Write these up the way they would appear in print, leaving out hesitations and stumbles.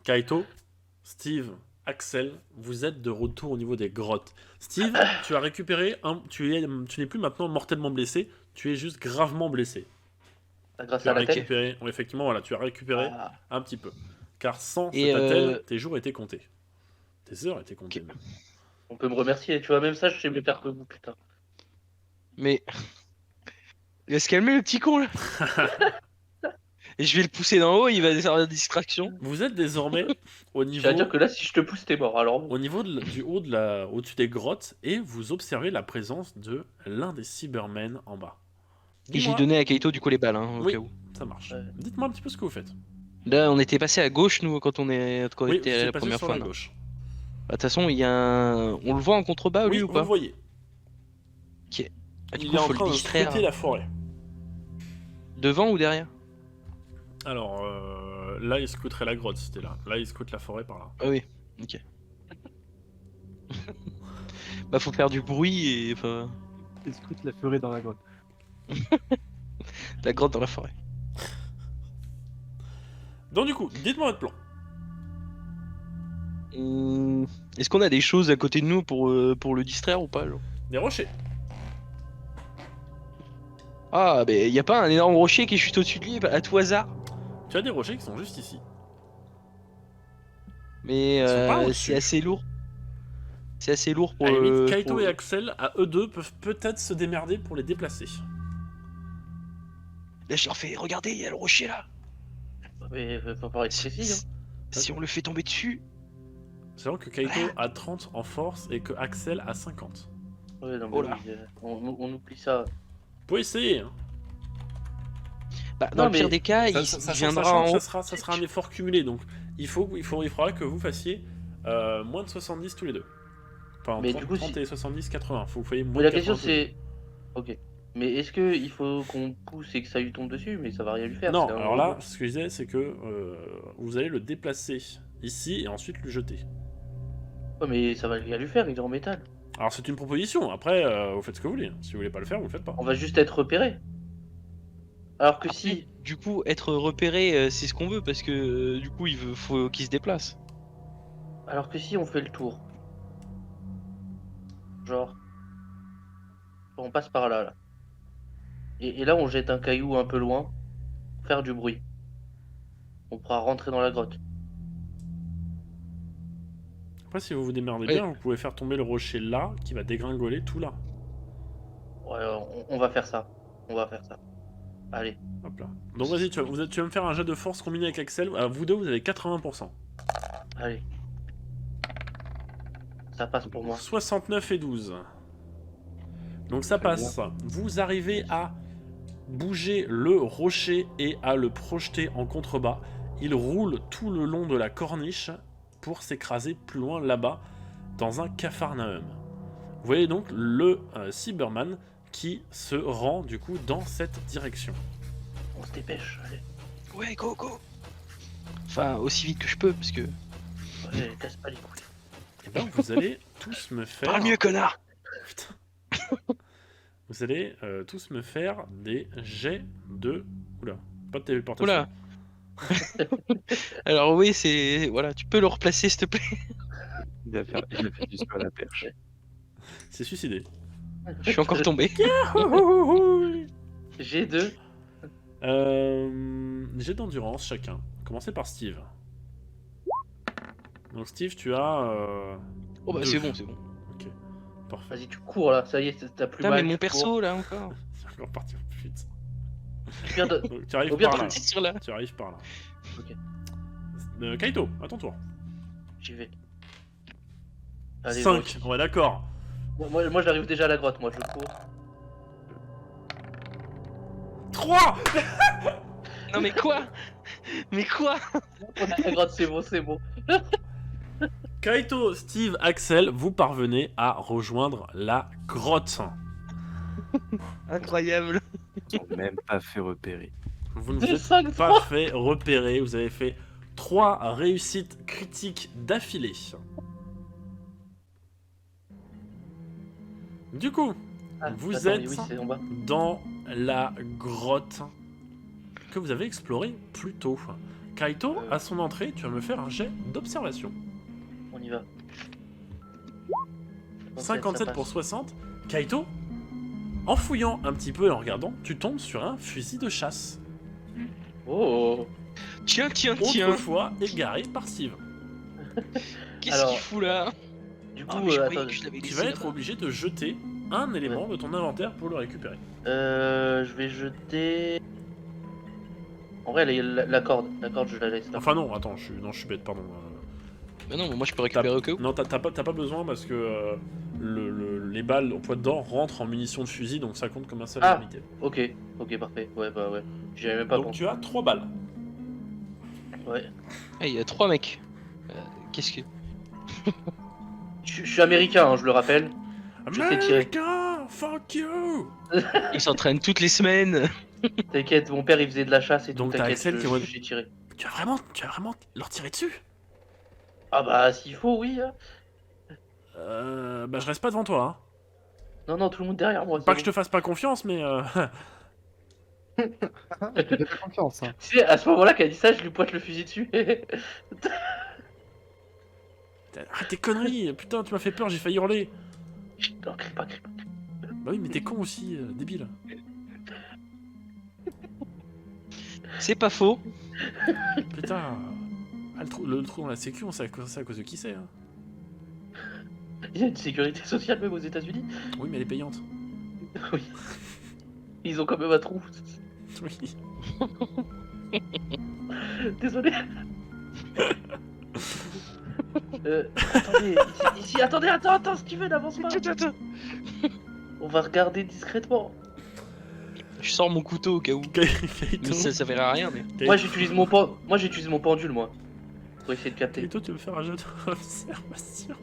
Kaito, Steve, Axel, vous êtes de retour au niveau des grottes. Steve, tu as récupéré tu n'es plus maintenant mortellement blessé, tu es juste gravement blessé. Grâce Tu à as la tête. récupéré, effectivement, voilà, tu as récupéré Ah. un petit peu. Car sans Et cette attelle, tes jours étaient comptés. Tes heures étaient comptées. Ok. Même. On peut me remercier, tu vois, même ça, je sais mieux faire que vous, putain. Mais. Il va se calmer le petit con là. Et je vais le pousser d'en haut, il va servir de distraction. Vous êtes désormais au Je niveau, tiens à dire que là, si je te pousse, t'es mort, alors bon. au niveau du haut au-dessus des grottes et vous observez la présence de l'un des Cybermen en bas. Et j'ai Dis-moi. donné à Kaito du coup les balles, hein, au Oui, cas où. ça marche. Ouais. Dites-moi un petit peu ce que vous faites. Là, on était passé à gauche, nous, quand on était Oui, vous allé êtes la passé première sur fois. la non. gauche. Bah, de toute façon, il y a un. On le voit en contrebas, lui, Oui, ou vous pas le voyez. Ok. Ah, du Il coup, est en faut le train de distraire. scruter la forêt. Devant ou derrière? Alors, là, il scruterait la grotte si t'es là. Là, il scrute la forêt par là. Ah oui, ok. Bah, faut faire du bruit et. Enfin, Il scrute la forêt dans la grotte. la grotte dans la forêt. Donc, du coup, dites-moi votre plan. Est-ce qu'on a des choses à côté de nous pour le distraire ou pas, genre? Des rochers. Ah, bah, y a pas un énorme rocher qui chute au-dessus de lui, à tout hasard? Tu as des rochers qui sont juste ici. Mais Ils sont pas au-dessus. c'est assez lourd. C'est assez lourd pour À la limite, le. Kaito pour- et Axel, à eux deux, peuvent peut-être se démerder pour les déplacer. Là, je leur fais, regardez, il y a le rocher là. Mais faut pas être précis, hein. Si on le fait tomber dessus. C'est vrai que Kaito a 30 en force et que Axel a 50. Ouais, non, mais Oh là. oui, on oublie ça. Vous pouvez essayer. Hein. Bah, dans Non, le pire mais des cas, il viendra Sachant en que haut. ça sera un effort cumulé, donc il faudra que vous fassiez moins de 70 tous les deux. Enfin, Mais 30, du coup, 30 si- et 70, 80. Faut que vous fassiez moins Mais la de question 80 tous les deux. c'est. Ok. Mais est-ce que il faut qu'on pousse et que ça lui tombe dessus? Mais ça va rien lui faire. Non, c'est un alors là, robot. ce que je disais, c'est que vous allez le déplacer ici et ensuite le jeter. Ouais, mais ça va rien lui faire, il est en métal. Alors c'est une proposition, après vous faites ce que vous voulez. Si vous voulez pas le faire, vous le faites pas. On va juste être repéré. Alors que Après, si. du coup, être repéré, c'est ce qu'on veut parce que du coup, faut qu'il se déplace. Alors que si on fait le tour. Genre. On passe par là, là. Et là, on jette un caillou un peu loin. Pour faire du bruit. On pourra rentrer dans la grotte. Après, si vous vous démerdez Ouais. bien, vous pouvez faire tomber le rocher là, qui va dégringoler tout là. Ouais, on va faire ça. On va faire ça. Allez. Hop là. Donc vas-y, tu vas me faire un jet de force combiné avec Axel. Vous deux, vous avez 80%. Allez. Ça passe pour moi. 69 et 12. Donc ça Très passe. Vous arrivez à bouger le rocher et à le projeter en contrebas. Il roule tout le long de la corniche pour s'écraser plus loin là-bas dans un capharnaüm. Vous voyez donc le Cyberman qui se rend du coup dans cette direction. On se dépêche. Allez. Ouais, go, go. Enfin, aussi vite que je peux parce que. Ouais, casse pas les couilles. Et ben vous allez tous me faire... Parle mieux, connard. Putain. Vous allez tous me faire des jets de... Oula, pas de téléportation. Oula. Alors oui, c'est voilà, tu peux le replacer s'il te plaît. Il a fait du saut à la perche. C'est suicidé. Je suis encore tombé. G2. Jet d'endurance chacun. Commencez par Steve. Donc Steve, tu as... Oh bah deux. c'est bon, c'est bon. Ok, parfait. Vas-y, tu cours là. Ça y est, t'as plus Putain, mal. mais mon tu cours. perso là encore. C'est encore parti au plus vite. Tu viens de- Donc, tu arrives Au pire, par là. C'est sur là. Tu arrives par là. Ok. Kaito, à ton tour. J'y vais. Allez, 5, ouais d'accord. moi j'arrive déjà à la grotte. Moi je cours. 3. Non mais quoi? Mais quoi? On a la grotte, c'est bon, c'est bon. Kaito, Steve, Axel, vous parvenez à rejoindre la grotte. Incroyable. Ils ont même pas fait repérer. Vous ne J'ai vous êtes 5 pas fois. fait repérer, vous avez fait 3 réussites critiques d'affilée. Du coup, Ah, vous attends, êtes mais oui, c'est en bas. dans la grotte que vous avez explorée plus tôt. Kaito, à son entrée, tu vas me faire un jet d'observation. On y va. 57 pour 60. Kaito, en fouillant un petit peu et en regardant, tu tombes sur un fusil de chasse. Oh. Tiens. Autrefois égaré par Steve. Qu'est-ce Alors, qu'il fout là? Du coup, Ah, mais je croyais attends, que je l'avais Tu laissé vas être là-bas. obligé de jeter un élément de ton inventaire pour le récupérer. je vais jeter. En vrai, la corde. La corde, je la laisse là. Enfin non, attends, je suis bête, pardon. Mais non, mais moi je peux récupérer au cas où. Non, t'as pas besoin parce que les balles au poids dedans rentrent en munitions de fusil, donc ça compte comme un seul Ah. unité. Ok, parfait. Ouais, bah ouais. J'y avais même pas Donc pensé. tu as 3 balles. Ouais. Ah, il y a 3 mecs. Qu'est-ce que. Je suis américain, hein, je le rappelle. Je sais tirer. America, fuck you. Ils s'entraînent toutes les semaines. T'inquiète, mon père il faisait de la chasse et tout. Donc t'as T'inquiète, Axel qui est en mode- j'ai tiré. Tu vas vraiment leur tirer dessus? Ah bah s'il faut, oui. Hein. Bah je reste pas devant toi. Hein. Non, tout le monde derrière moi. Pas que je te fasse pas confiance, mais Je te fais confiance. Hein. Tu sais, à ce moment-là, qu'elle dit ça, je lui pointe le fusil dessus. arrête tes conneries. Putain, tu m'as fait peur, j'ai failli hurler. Chut, non, crie pas. Bah oui, mais t'es con aussi, débile. C'est pas faux. Putain. Ah, le trou dans la sécu, on sait à cause de qui c'est. Hein. Il y a une sécurité sociale même aux États-Unis. Oui, mais elle est payante. Oui. Ils ont quand même un trou. Oui. Désolé. Attendez, ici, attends, Steven, avance pas. On va regarder discrètement. Je sors mon couteau au cas où. Kaito, Mais ça verra rien, mais. Moi, j'utilise mon pendule, moi. Pour essayer de capter. Kaito, tu veux faire un jeu d'observation?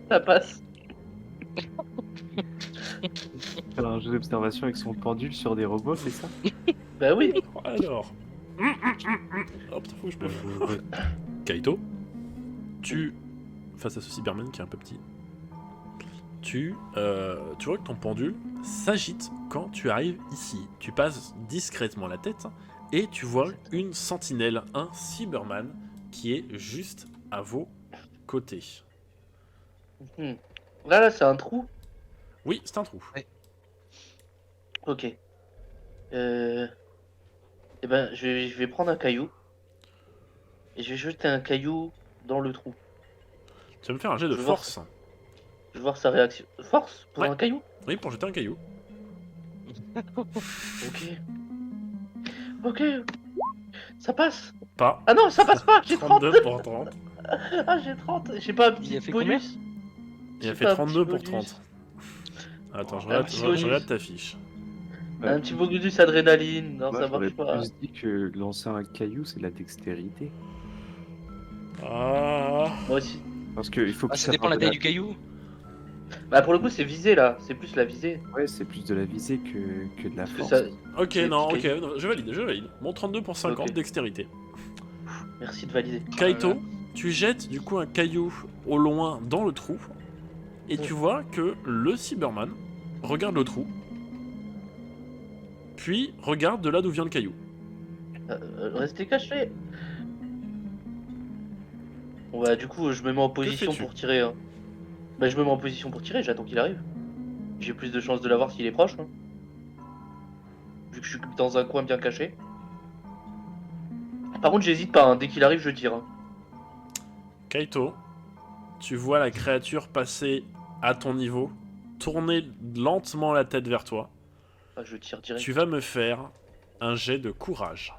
Ça passe. Faire un jeu d'observation avec son pendule sur des robots, c'est ça? Bah oui. Alors. Oh putain, faut que je me. Kaito, face à ce Cyberman qui est un peu petit, tu vois que ton pendule s'agite quand tu arrives ici. Tu passes discrètement la tête et tu vois une sentinelle, un Cyberman qui est juste à vos côtés. Là, c'est un trou. Oui, c'est un trou. Ok. Eh ben, je vais prendre un caillou. Et je vais jeter un caillou dans le trou. Tu vas me faire un jet de Je vais voir force. Je vais voir sa réaction. Force pour Ouais. un caillou. Oui, pour jeter un caillou. Ok. Ça passe. Pas. Ah non, ça passe pas. J'ai 30. 32 pour 30. Ah, j'ai 30. J'ai pas un petit Il a fait bonus. Il a J'ai fait pas un 32 petit pour bonus. 30. Attends, je Un petit bonus. regarde ta fiche. Un petit bonus adrénaline. Non, Moi, ça j'aurais marche pas. plus dit que lancer un caillou, c'est de la dextérité. Ah. Moi aussi. Parce qu'il faut Ah, plus ça dépend de la avoir taille du caillou. Bah, pour le coup, c'est visé là. C'est plus la visée. Ouais, c'est plus de la visée que de la Parce que force. ça... Ok, C'est non, petit ok, non, je valide. Bon, 32 pour 50 Ok. dextérité. Merci de valider. Kaito, tu jettes du coup un caillou au loin dans le trou, et tu vois que le Cyberman regarde le trou, puis regarde de là d'où vient le caillou. Restez caché. Bon bah du coup je me mets en position fais-tu pour tirer. Hein. Bah je me mets en position pour tirer, j'attends qu'il arrive. J'ai plus de chances de l'avoir s'il est proche. Hein. Vu que je suis dans un coin bien caché. Par contre j'hésite pas, hein. Dès qu'il arrive je tire. Hein. Kaito, tu vois la créature passer à ton niveau, tourner lentement la tête vers toi. Ah, je tire direct. Tu vas me faire un jet de courage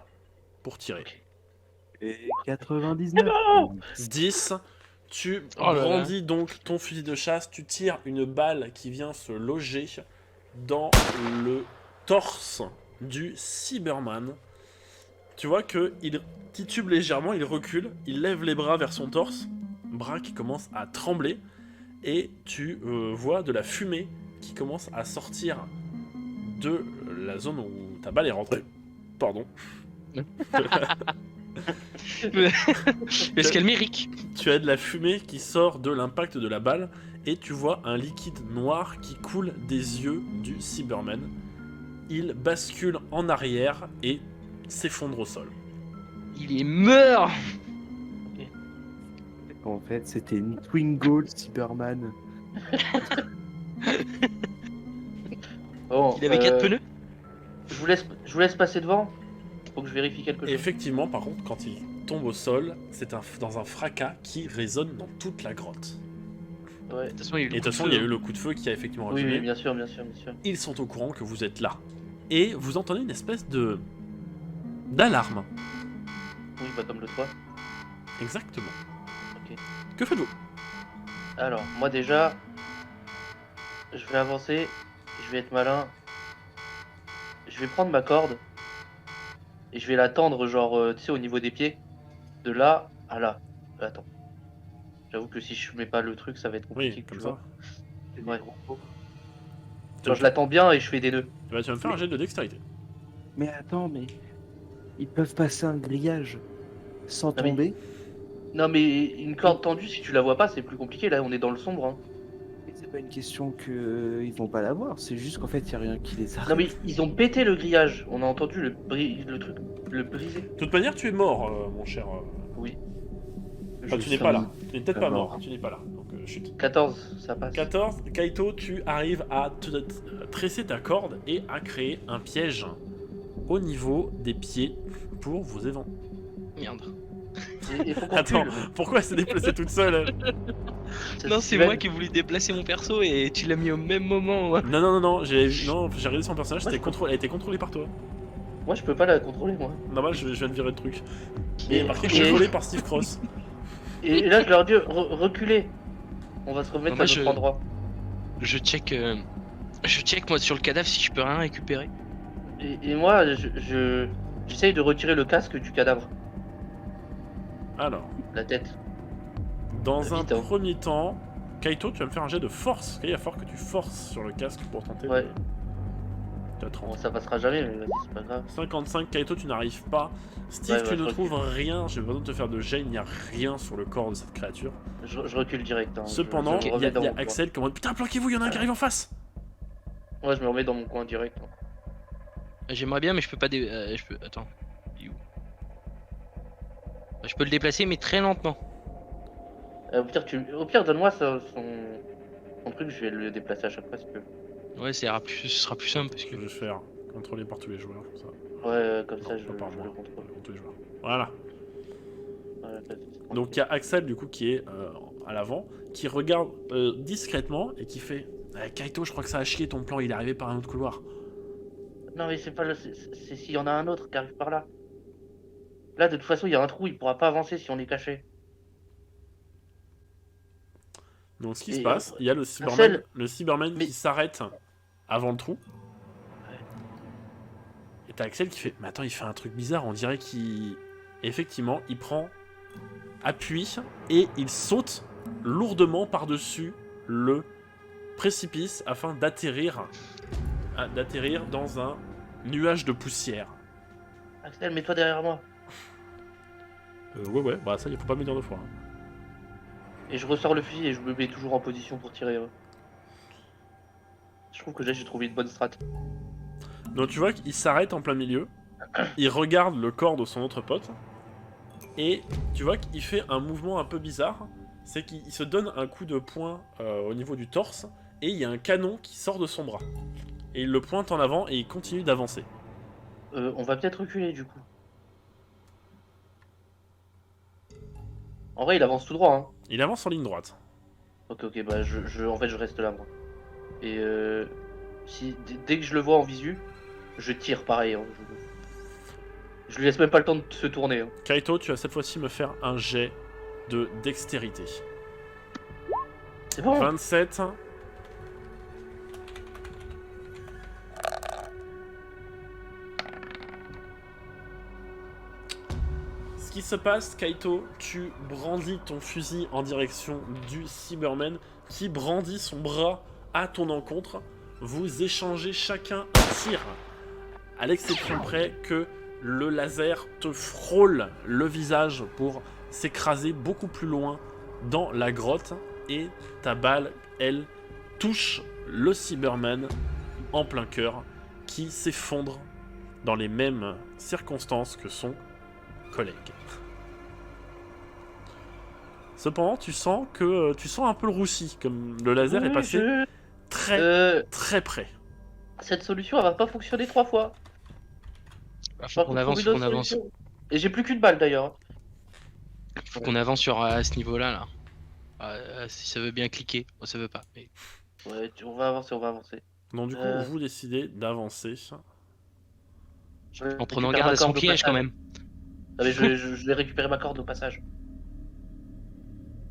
pour tirer. Ok. Et 99. 10, tu Oh là là. brandis donc ton fusil de chasse, tu tires une balle qui vient se loger dans le torse du Cyberman. Tu vois que il titube légèrement, il recule, il lève les bras vers son torse, bras qui commencent à trembler, et tu vois de la fumée qui commence à sortir de la zone où ta balle est rentrée. Pardon. Parce qu'elle mérique. Tu as de la fumée qui sort de l'impact de la balle et tu vois un liquide noir qui coule des yeux du Cyberman. Il bascule en arrière et s'effondre au sol. Il est mort. En fait, c'était une Twingo, le Cyberman. Bon, Il avait 4 pneus. je vous laisse passer devant. Faut que je vérifie quelque Et chose. effectivement, par contre, quand il tombe au sol, c'est dans un fracas qui résonne dans toute la grotte. Ouais. De toute façon, il y a eu Et de toute façon, il y a eu le coup de feu qui a effectivement Oui, reculé. oui, bien sûr, bien sûr, bien sûr. Ils sont au courant que vous êtes là. Et vous entendez une espèce d'alarme. Oui, bah comme le toit. Exactement. Ok. Que faites-vous? Alors, moi déjà, je vais avancer, je vais être malin. Je vais prendre ma corde et je vais la tendre, genre, tu sais, au niveau des pieds. De là à là. Attends. J'avoue que si je mets pas le truc, ça va être compliqué, Oui, tu comme vois. ça. Ouais. Genre, je la tends bien et je fais des nœuds. Tu vas me faire un jet de dextérité. Mais attends, mais ils peuvent passer un grillage sans Ah, mais- tomber. Non, mais une corde tendue, si tu la vois pas, c'est plus compliqué. Là, on est dans le sombre. Hein. Mais c'est pas une question que ils vont pas l'avoir, c'est juste qu'en fait, il y a rien qui les arrête. Non, mais ils ont pété le grillage. On a entendu le truc, le briser. De toute manière, tu es mort, mon cher. Oui. Enfin, Je tu n'es suis pas un- là. Tu n'es peut-être pas pas mort. mort. Tu n'es pas là. Donc, chute. 14, ça passe. 14. Kaito, tu arrives à tresser ta corde et à créer un piège au niveau des pieds pour vous éventer. Merde. Il faut qu'on Attends, recule. pourquoi elle s'est déplacée toute seule elle Ça, Non, c'est Steven. moi qui ai voulu déplacer mon perso et tu l'as mis au même moment. Ouais. Non, j'ai regardé son personnage, elle a été contrôlée par toi. Moi, je peux pas la contrôler, moi. Normal, je viens de virer le truc. Et- Et marqué et- contrôlé par Steve Cross. Et là, je leur dis, reculez. On va se remettre Non, moi, à notre endroit. Je check moi sur le cadavre si je peux rien récupérer. Et moi, j'essaye de retirer le casque du cadavre. Alors, La tête. dans un Vite, hein. premier temps, Kaito, tu vas me faire un jet de force. Il va falloir que tu forces sur le casque pour tenter Ouais. de. T'as 30. Bon, ça passera jamais, mais vas-y, c'est pas grave. 55, Kaito, tu n'arrives pas. Steve, Ouais, tu ouais, ne je trouves rien. J'ai besoin de te faire de jet. Il n'y a rien sur le corps de cette créature. Je recule direct. Hein. Cependant, je me il y remets a, dans il y a mon coin. Axel qui est en mode putain, planquez-vous, il y en a un qui arrive en face. Ouais, je me remets dans mon coin direct. hein. J'aimerais bien mais je peux pas je peux. Attends. Il est où Je peux le déplacer mais très lentement. Au pire, donne-moi son truc, je vais le déplacer à chaque fois si tu veux. Ouais, ce sera plus simple parce Je que. vais faire contrôler par tous les joueurs. Comme ça. Ouais, comme ça, Non, je pas par le moi. contrôle. Pour tous les joueurs. Voilà. Ouais, vas-y. Donc il y a Axel du coup qui est à l'avant, qui regarde discrètement et qui fait Kaito, je crois que ça a chié ton plan, il est arrivé par un autre couloir. Non, mais c'est pas le. C'est s'il y en a un autre qui arrive par là. Là, de toute façon, il y a un trou, il pourra pas avancer si on est caché. Donc ce qui Et, se passe, il y a le Axel, Cyberman mais- qui s'arrête avant le trou. Et t'as Axel qui fait mais attends, il fait un truc bizarre, on dirait qu'il. Effectivement, il prend appui et il saute lourdement par-dessus le précipice afin d'atterrir dans un nuage de poussière. Axel, mets-toi derrière moi. Ouais, bah ça, il faut pas me dire deux fois. hein. Et je ressors le fusil et je me mets toujours en position pour tirer. Je trouve que là, j'ai trouvé une bonne strat. Donc tu vois qu'il s'arrête en plein milieu, il regarde le corps de son autre pote, et tu vois qu'il fait un mouvement un peu bizarre, c'est qu'il se donne un coup de poing au niveau du torse, et il y a un canon qui sort de son bras. Et il le pointe en avant et il continue d'avancer. On va peut-être reculer du coup. En vrai, il avance tout droit. Hein. Il avance en ligne droite. Ok, bah en fait, je reste là, moi. Et dès que je le vois en visu, je tire pareil. Hein. Je lui laisse même pas le temps de se tourner. Hein. Kaito, tu vas cette fois-ci me faire un jet de dextérité. C'est bon. 27. Ce qui se passe, Kaito, tu brandis ton fusil en direction du Cyberman qui brandit son bras à ton encontre. Vous échangez chacun un tir, à l'exception près que le laser te frôle le visage pour s'écraser beaucoup plus loin dans la grotte et ta balle, elle, touche le Cyberman en plein cœur qui s'effondre dans les mêmes circonstances que son collègue. Cependant, tu sens un peu le roussi, comme le laser est Oui, passé très Euh, très près. cette solution, elle va pas fonctionner 3 fois. Bah, Je faut crois qu'on qu'on avance, trouve faut une qu'on autre avance. solution. Et j'ai plus qu'une balle d'ailleurs. Faut qu'on avance sur à ce niveau-là là. Si ça veut bien cliquer, bon, ça veut pas. Mais... Ouais, on va avancer, on va avancer. Donc du coup, Euh. vous décidez d'avancer. Je En prenant récupère garde ma à son corde au piège quand passage. même. Ah, mais je vais récupérer ma corde au passage.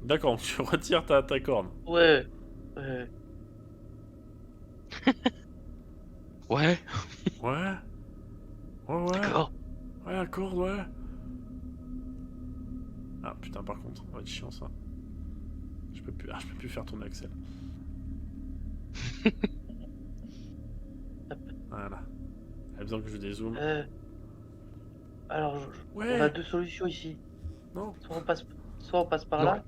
D'accord, tu retires ta corde. Ouais. Ouais, Ouais. Ouais. d'accord. Ouais, la corde, ouais. Ah putain, par contre, ça va être chiant ça. Je peux plus faire tourner Axel. Voilà. Elle a besoin que je dézoome. Alors, Ouais. on a deux solutions ici. Non. Soit on passe par Non. là.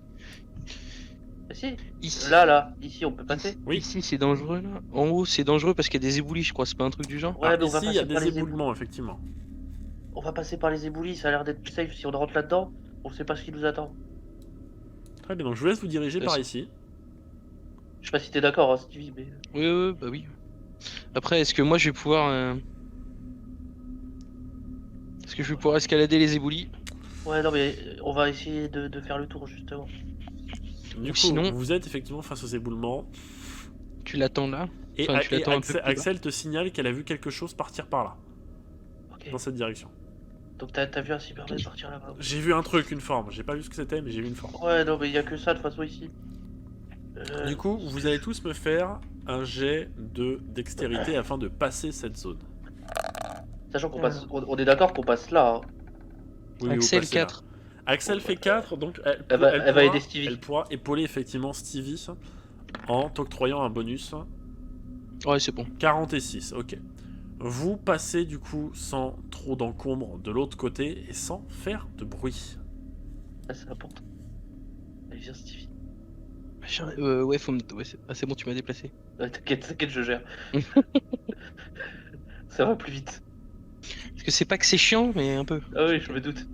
Ah, si. Ici, Là, ici on peut passer. Oui. ici c'est dangereux là. En haut c'est dangereux parce qu'il y a des éboulis, je crois. C'est pas un truc du genre. Ouais, Ah, mais on va ici, il y a passer par des les éboulis. éboulements, effectivement. On va passer par les éboulis, ça a l'air d'être plus safe si on rentre là-dedans. On sait pas ce qui nous attend. Très bien, donc je vous laisse vous diriger par ici. Je sais pas si t'es d'accord, hein, Stevie, mais. Oui, bah oui. Après, est-ce que moi je vais pouvoir. Est-ce que je vais pouvoir escalader les éboulis? Ouais, non, mais on va essayer de faire le tour justement. Du Ou coup, sinon- vous êtes effectivement face aux éboulements. Tu l'attends là? Et, Enfin, tu l'attends un peu Axel, plus bas. Axel te signale qu'elle a vu quelque chose partir par là, Ok. dans cette direction. Donc t'as vu un Cyberman partir là-bas. J'ai vu un truc, une forme. J'ai pas vu ce que c'était, mais j'ai vu une forme. Ouais, non, mais il y a que ça de toute façon ici. Du coup, vous allez tous me faire un jet de dextérité afin de passer cette zone. Sachant qu'on passe. On est d'accord qu'on passe là. Hein. Oui, mais vous Axel passez là. 4. Axel fait 4, donc Elle va aider Stevie. Elle pourra épauler effectivement Stevie en t'octroyant un bonus. Ouais, c'est bon. 46, ok. Vous passez du coup sans trop d'encombre de l'autre côté et sans faire de bruit. Ah, c'est important. Allez, viens, Stevie. Ouais, faut me. Ouais, c'est bon, tu m'as déplacé. Ouais, t'inquiète, je gère. Ça va plus vite. Parce que c'est pas que c'est chiant, mais un peu. Ah oui, je me doute.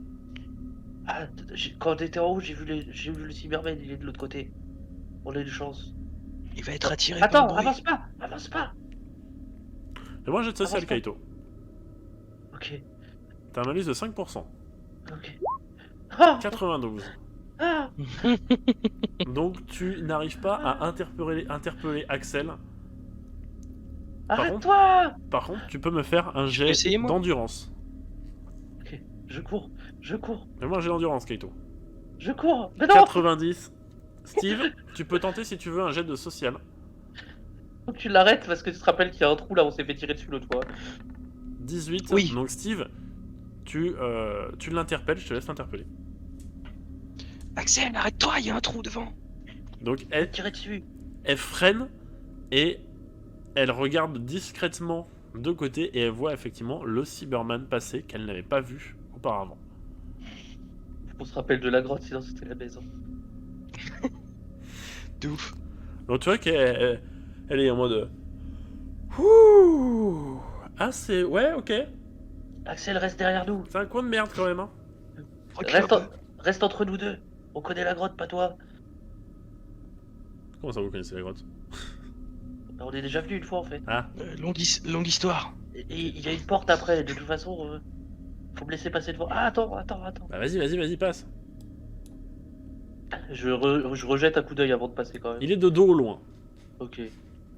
Ah, quand on était en haut, j'ai vu le Cyberman, il est de l'autre côté. On a eu de chance. Il va être attiré Attends, par le bruit. avance pas. Fais-moi un jet de social, Avance pas. Kaito. Ok, T'as un malus de 5%. ok. Ah, 92. ah. Donc tu n'arrives pas à interpeller Axel. Par Arrête-toi. Par contre, tu peux me faire un jet essayer, moi d'endurance. Ok, je cours. Fais-moi un jet d'endurance, Kaito. Mais non. 90. Steve, tu peux tenter si tu veux un jet de social. Faut que tu l'arrêtes parce que tu te rappelles qu'il y a un trou là, on s'est fait tirer dessus l'autre fois. 18. Oui. Donc Steve, tu l'interpelles, je te laisse l'interpeller. Axel, arrête-toi, il y a un trou devant. Donc elle, Tirer dessus. elle freine et elle regarde discrètement de côté et elle voit effectivement le Cyberman passer qu'elle n'avait pas vu auparavant. On se rappelle de la grotte, sinon c'était la maison. De ouf. Donc tu vois qu'elle elle est en mode... Ouh. Ah c'est... Ouais, ok. Axel, reste derrière nous. C'est un coin de merde quand même, hein. Recule un peu. Reste entre nous deux. On connaît la grotte, pas toi. Comment ça vous connaissez la grotte? Bah, on est déjà venu une fois en fait. Ah, Longue histoire. Et il y a une porte après, de toute façon, faut me laisser passer devant. Ah, attends. bah vas-y, passe. Je rejette un coup d'œil avant de passer quand même. Il est de dos au loin. Ok.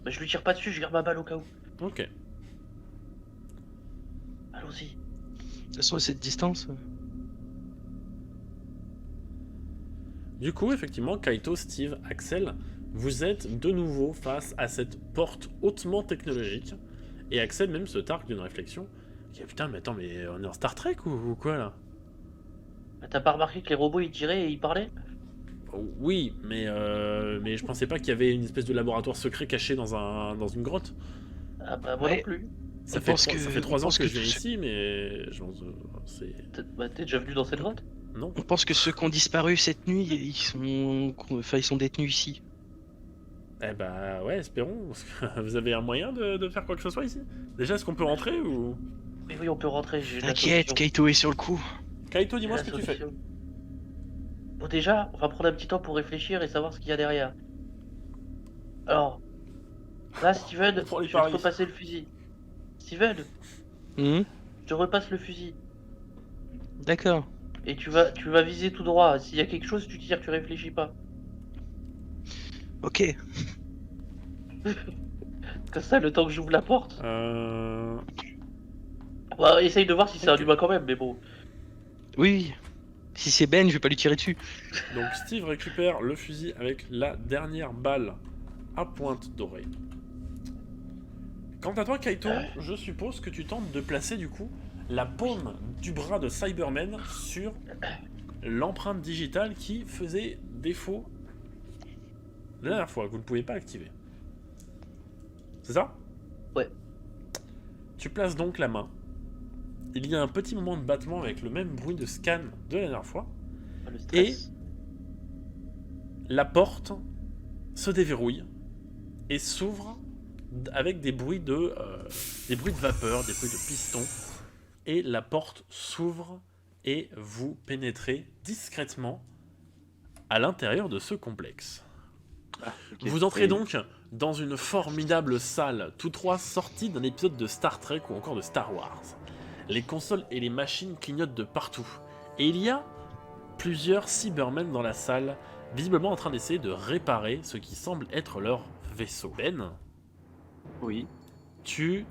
Bah, je lui tire pas dessus, je garde ma balle au cas où. Ok. Allons-y. De toute façon, à cette distance. Du coup, effectivement, Kaito, Steve, Axel, vous êtes de nouveau face à cette porte hautement technologique. Et Axel même se targue d'une réflexion. Il dit, putain, mais attends, mais on est en Star Trek ou quoi là? Bah, t'as pas remarqué que les robots ils tiraient et ils parlaient? Oui, mais je pensais pas qu'il y avait une espèce de laboratoire secret caché dans une grotte. Ah bah moi Ouais. non plus. Ça On fait pense 3 ans pense que que je viens tout- ici, mais je pense Bah t'es déjà venu dans cette grotte? non. On pense que ceux qui ont disparu cette nuit, ils sont détenus ici. Eh bah ouais, espérons. Parce que vous avez un moyen de faire quoi que ce soit ici? Déjà, est-ce qu'on peut rentrer ou... oui, on peut rentrer, j'ai la T'inquiète, solution. Kaito est sur le coup. Kaito, dis-moi J'ai ce la que tu fais. solution. Bon, déjà, on va prendre un petit temps pour réfléchir et savoir ce qu'il y a derrière. Alors, là, Steven, Pour les je vais te paris. repasser le fusil. Steven, Hmm, je te repasse le fusil. D'accord. Et tu vas viser tout droit. S'il y a quelque chose, tu tires, tu réfléchis pas. Ok. Comme ça, le temps que j'ouvre la porte. Euh... Bah, essaye de voir si c'est Ok. un humain quand même, mais bon. Oui. Si c'est Ben, je vais pas lui tirer dessus. Donc Steve récupère le fusil avec la dernière balle à pointe dorée. Quant à toi, Kaito, je suppose que tu tentes de placer du coup la paume du bras de Cyberman sur l'empreinte digitale qui faisait défaut la dernière fois, que vous ne pouvez pas activer. C'est ça? Ouais. Tu places donc la main. Il y a un petit moment de battement avec le même bruit de scan de la dernière fois. Le stress. La porte se déverrouille et s'ouvre avec des bruits de vapeur, des bruits de piston. Et la porte s'ouvre et vous pénétrez discrètement à l'intérieur de ce complexe. Ah, ok. Vous entrez Et- donc dans une formidable salle, tous trois sortis d'un épisode de Star Trek ou encore de Star Wars. Les consoles et les machines clignotent de partout. Et il y a plusieurs Cybermen dans la salle, visiblement en train d'essayer de réparer ce qui semble être leur vaisseau. Ben, Oui. tu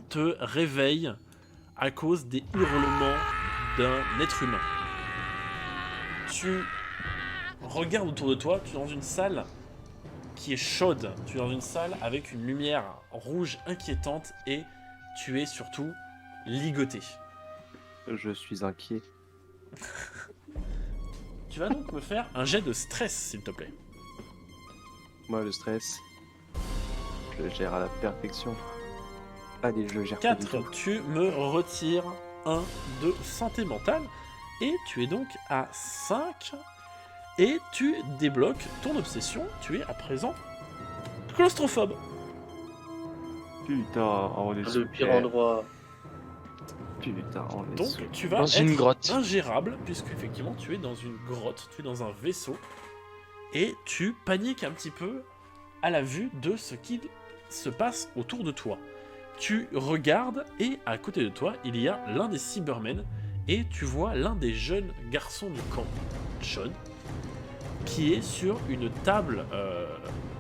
te réveilles à cause des hurlements d'un être humain. Tu regardes autour de toi, tu es dans une salle qui est chaude, tu es dans une salle avec une lumière rouge inquiétante et tu es surtout ligoté. Je suis inquiet. Tu vas donc me faire un jet de stress, s'il te plaît. Moi, le stress, je le gère à la perfection. Allez, je le gère pas du 4, tout. tu me retires 1 de santé mentale et tu es donc à 5 et tu débloques ton obsession, tu es à présent claustrophobe. Putain, on est Le super. pire endroit. Putain, on est Donc super. tu vas Dans être une grotte. ingérable puisque effectivement tu es dans une grotte, tu es dans un vaisseau et tu paniques un petit peu à la vue de ce qui se passe autour de toi. Tu regardes et à côté de toi il y a l'un des Cybermen et tu vois l'un des jeunes garçons du camp, Sean, qui est sur une table,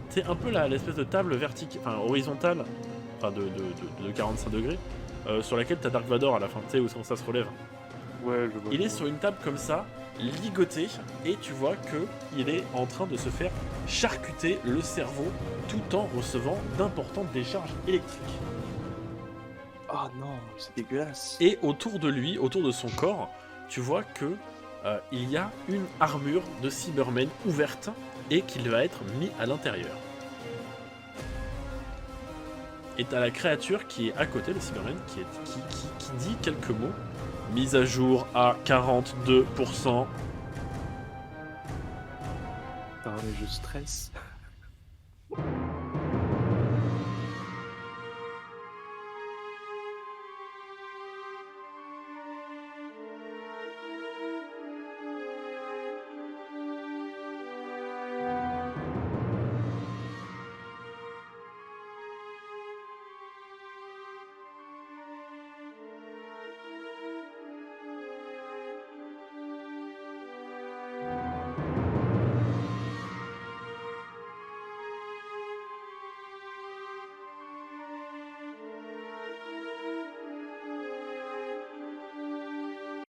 c'est un peu l'espèce de table verticale, enfin horizontale, enfin de 45 degrés, sur laquelle t'as Dark Vador à la fin, tu sais, où ça se relève. Ouais, je vois. Il est sur une table comme ça, ligoté, et tu vois que il est en train de se faire charcuter le cerveau tout en recevant d'importantes décharges électriques. Oh non, c'est dégueulasse. Et autour de lui, autour de son corps, tu vois que il y a une armure de Cybermen ouverte et qu'il va être mis à l'intérieur. Et t'as la créature qui est à côté, le Cybermen, qui dit quelques mots. Mise à jour à 42%. Putain, mais je stresse.